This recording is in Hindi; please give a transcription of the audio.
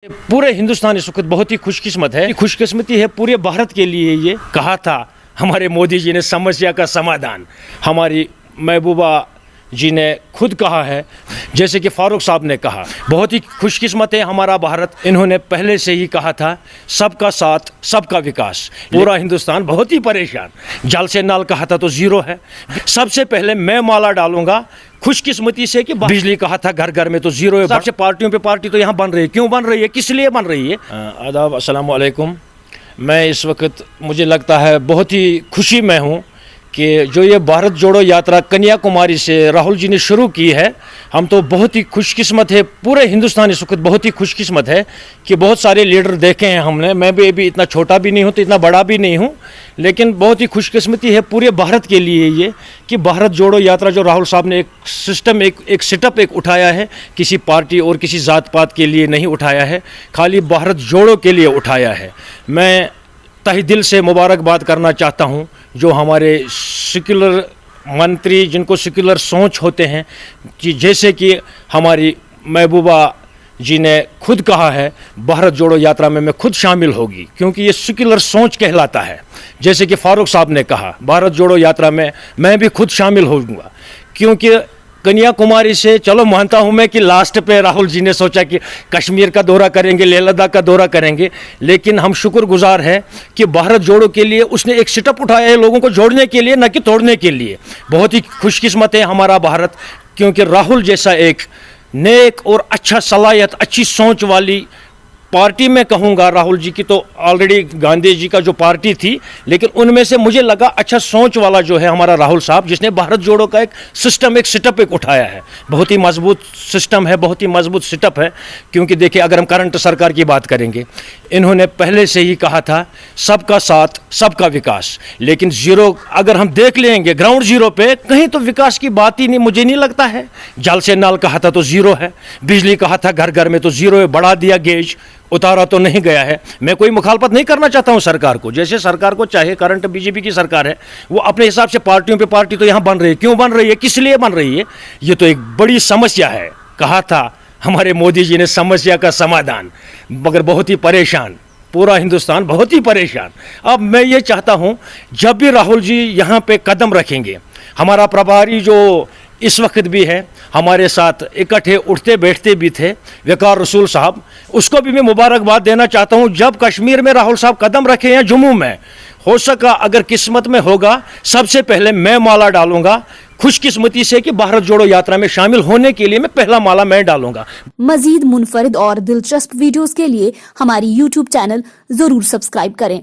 पूरे हिंदुस्तान इस वक्त बहुत ही खुशकिस्मत है। खुशकिस्मती है पूरे भारत के लिए। ये कहा था हमारे मोदी जी ने समस्या का समाधान, हमारी महबूबा जी ने खुद कहा है, जैसे कि फारूक साहब ने कहा। बहुत ही खुशकिस्मत है हमारा भारत। इन्होंने पहले से ही कहा था सबका साथ सबका विकास। पूरा हिंदुस्तान बहुत ही परेशान। जल से नल कहा था तो जीरो है। सबसे पहले मैं माला डालूंगा खुशकिस्मती से कि बिजली कहा था घर घर में तो जीरो है। सबसे पार्टियों पे पार्टी तो यहाँ बन रही है। क्यों बन रही है, किस लिए बन रही है? आदाब, अस्सलाम वालेकुम। मैं इस वक्त मुझे लगता है बहुत ही खुशी में हूँ कि जो ये भारत जोड़ो यात्रा कन्याकुमारी से राहुल जी ने शुरू की है, हम तो बहुत ही खुशकिस्मत है। पूरे हिंदुस्तान इस वक्त बहुत ही खुशकिस्मत है कि बहुत सारे लीडर देखे हैं हमने। मैं भी अभी इतना छोटा भी नहीं हूँ तो इतना बड़ा भी नहीं हूँ, लेकिन बहुत ही खुशकिस्मती है पूरे भारत के लिए ये कि भारत जोड़ो यात्रा जो राहुल साहब ने एक सिस्टम एक सेटअप उठाया है, किसी पार्टी और किसी ज़ात पात के लिए नहीं उठाया है, खाली भारत जोड़ो के लिए उठाया है। मैं तहे दिल से मुबारकबाद करना चाहता हूं जो हमारे सेक्युलर मंत्री, जिनको सेक्युलर सोच होते हैं, कि जैसे कि हमारी महबूबा जी ने खुद कहा है भारत जोड़ो यात्रा में मैं खुद शामिल होगी, क्योंकि ये सेक्युलर सोच कहलाता है। जैसे कि फारूक साहब ने कहा भारत जोड़ो यात्रा में मैं भी खुद शामिल होऊंगा, क्योंकि कन्याकुमारी से चलो मानता हूं मैं कि लास्ट पे राहुल जी ने सोचा कि कश्मीर का दौरा करेंगे, लेह लद्दाख का दौरा करेंगे, लेकिन हम शुक्रगुजार हैं कि भारत जोड़ो के लिए उसने एक सेटअप उठाया है लोगों को जोड़ने के लिए, न कि तोड़ने के लिए। बहुत ही खुशकिस्मत है हमारा भारत, क्योंकि राहुल जैसा एक नेक और अच्छा सलाहियत, अच्छी सोच वाली पार्टी में कहूँगा। राहुल जी की तो ऑलरेडी गांधी जी का जो पार्टी थी, लेकिन उनमें से मुझे लगा अच्छा सोच वाला जो है हमारा राहुल साहब, जिसने भारत जोड़ो का एक सिस्टम, एक सेटअप उठाया है। बहुत ही मजबूत सिस्टम है, बहुत ही मजबूत सेटअप है। क्योंकि देखिए, अगर हम करंट सरकार की बात करेंगे, इन्होंने पहले से ही कहा था सबका साथ सबका विकास, लेकिन जीरो अगर हम देख लेंगे ग्राउंड जीरो पे, कहीं तो विकास की बात ही नहीं, मुझे नहीं लगता है। जल से नल कहा था तो जीरो है, बिजली कहा था घर घर में तो जीरो है, बढ़ा दिया गेज, उतारा तो नहीं गया है। मैं कोई मुखालफत नहीं करना चाहता हूं सरकार को, जैसे सरकार को चाहे, करंट बीजेपी की सरकार है, वो अपने हिसाब से पार्टियों पे पार्टी तो यहाँ बन रही है। क्यों बन रही है, किस लिए बन रही है, ये तो एक बड़ी समस्या है। कहा था हमारे मोदी जी ने समस्या का समाधान, मगर बहुत ही परेशान, पूरा हिंदुस्तान बहुत ही परेशान। अब मैं ये चाहता हूँ जब भी राहुल जी यहाँ पे कदम रखेंगे, हमारा प्रभारी जो इस वक्त भी है हमारे साथ इकट्ठे उठते बैठते भी थे, वकार रसूल साहब, उसको भी मैं मुबारकबाद देना चाहता हूं। जब कश्मीर में राहुल साहब कदम रखे हैं, जम्मू में, हो सका अगर किस्मत में होगा, सबसे पहले मैं माला डालूंगा खुशकिस्मती से कि भारत जोड़ो यात्रा में शामिल होने के लिए मैं पहला माला मैं डालूंगा। मजीद मुनफरिद और दिलचस्प वीडियोस के लिए हमारी YouTube चैनल जरूर सब्सक्राइब करें।